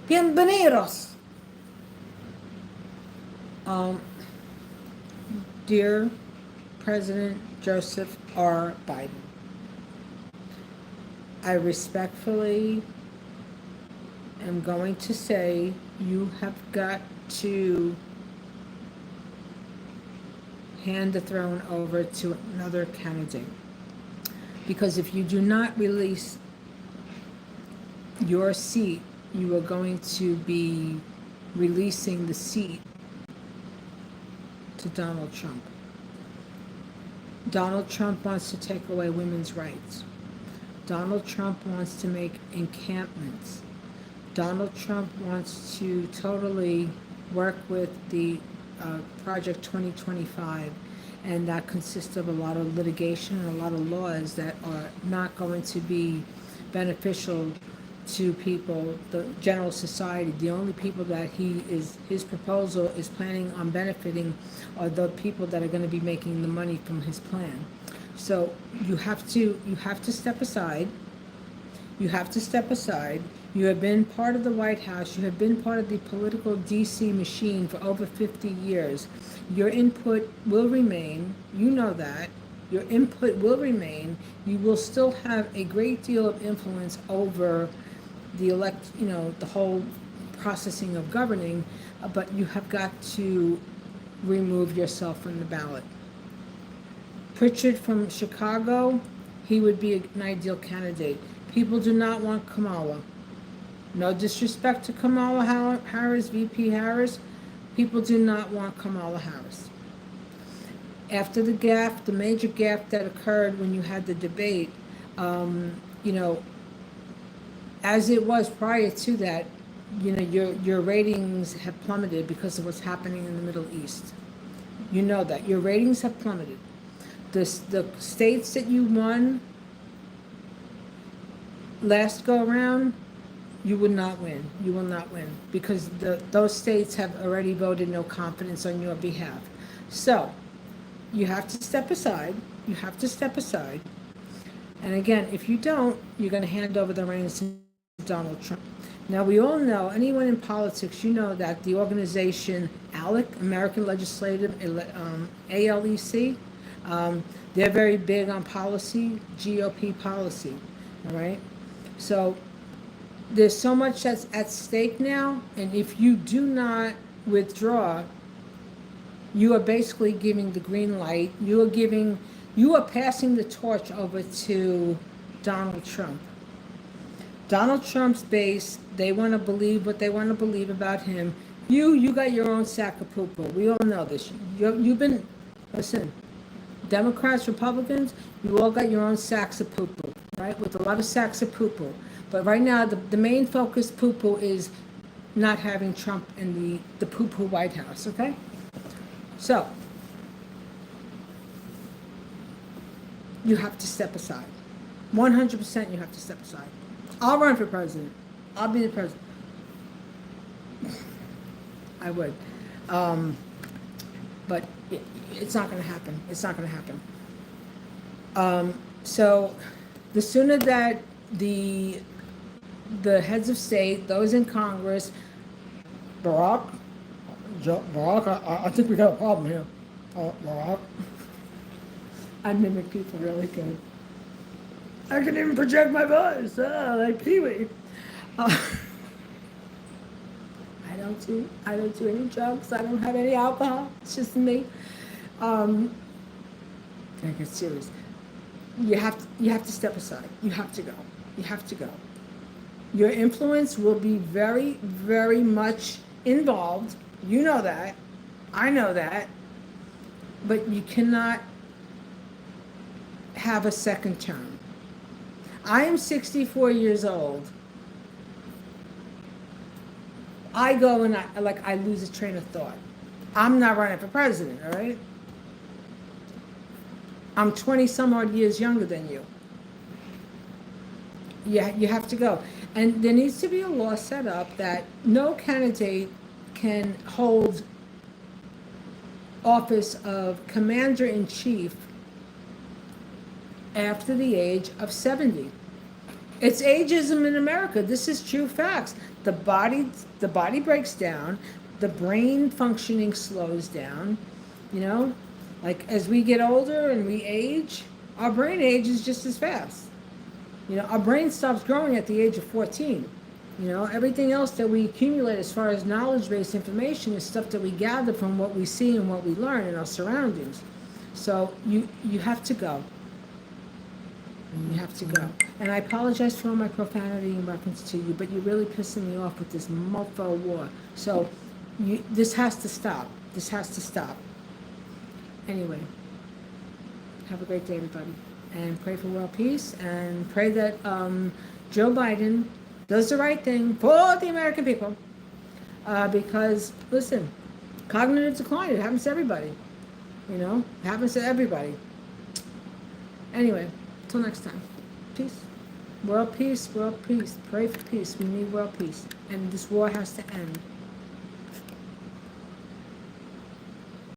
Bienvenidos. Um, Dear President Joseph R. Biden, I respectfully am going to say you have got to hand the throne over to another candidate. Because if you do not release your seat, you are going to be releasing the seat to Donald Trump. Donald Trump wants to take away women's rights. Donald Trump wants to make encampments. Donald Trump wants to totally work with the Project 2025, and that consists of a lot of litigation and a lot of laws that are not going to be beneficial to people, the general society. The only people that his proposal is planning on benefiting are the people that are going to be making the money from his plan. So you have to step aside. You have to step aside. You have been part of the White House. You have been part of the political DC machine for over 50 years. Your input will remain. You know that. Your input will remain. You will still have a great deal of influence over the the whole processing of governing, but you have got to remove yourself from the ballot. Pritchard from Chicago, he would be an ideal candidate. People do not want Kamala. No disrespect to Kamala Harris, VP Harris. People do not want Kamala Harris. After the gaffe, the major gaffe that occurred when you had the debate, as it was prior to that, your ratings have plummeted because of what's happening in the Middle East. You know that. Your ratings have plummeted. The states that you won last go around, you would not win. You will not win because those states have already voted no confidence on your behalf. So you have to step aside. You have to step aside. And again, if you don't, you're going to hand over the reins to Donald Trump. Now, we all know, anyone in politics, you know that the organization ALEC, American Legislative, ALEC, they're very big on policy, GOP policy, all right? So there's so much that's at stake now, and if you do not withdraw, you are basically giving the green light. You are passing the torch over to Donald Trump. Donald Trump's base, they want to believe what they want to believe about him. You got your own sack of poo-poo. We all know this. Listen, Democrats, Republicans, you all got your own sacks of poo-poo, right? With a lot of sacks of poo-poo. But right now, the main focus poo-poo is not having Trump in the poo-poo White House, okay? So, you have to step aside. 100% you have to step aside. I'll run for president. I'll be the president. I would. But it's not going to happen. It's not going to happen. So the sooner that the heads of state, those in Congress, Barack, I think we got a problem here. Barack. I mimic people really good. I can even project my voice, like Pee-wee. I don't do any drugs. I don't have any alcohol. It's just me. I get serious. You have to step aside. You have to go. You have to go. Your influence will be very, very much involved. You know that. I know that. But you cannot have a second term. I am 64 years old. I go and I lose a train of thought. I'm not running for president, all right? I'm 20 some odd years younger than you. Yeah, you have to go. And there needs to be a law set up that no candidate can hold office of commander-in-chief after the age of 70. It's ageism in America. This is true facts. The body breaks down, the brain functioning slows down, you know? Like as we get older and we age, our brain ages just as fast. You know, our brain stops growing at the age of 14. You know, everything else that we accumulate as far as knowledge-based information is stuff that we gather from what we see and what we learn in our surroundings. So you have to go. You have to go. And I apologize for all my profanity in reference to you, but you're really pissing me off with this mofo war. So this has to stop. This has to stop. Anyway, have a great day, everybody. And pray for world peace, and pray that Joe Biden does the right thing for the American people. Because, listen, cognitive decline, it happens to everybody. You know, it happens to everybody. Anyway, till next time. Peace. World peace, world peace. Pray for peace. We need world peace. And this war has to end.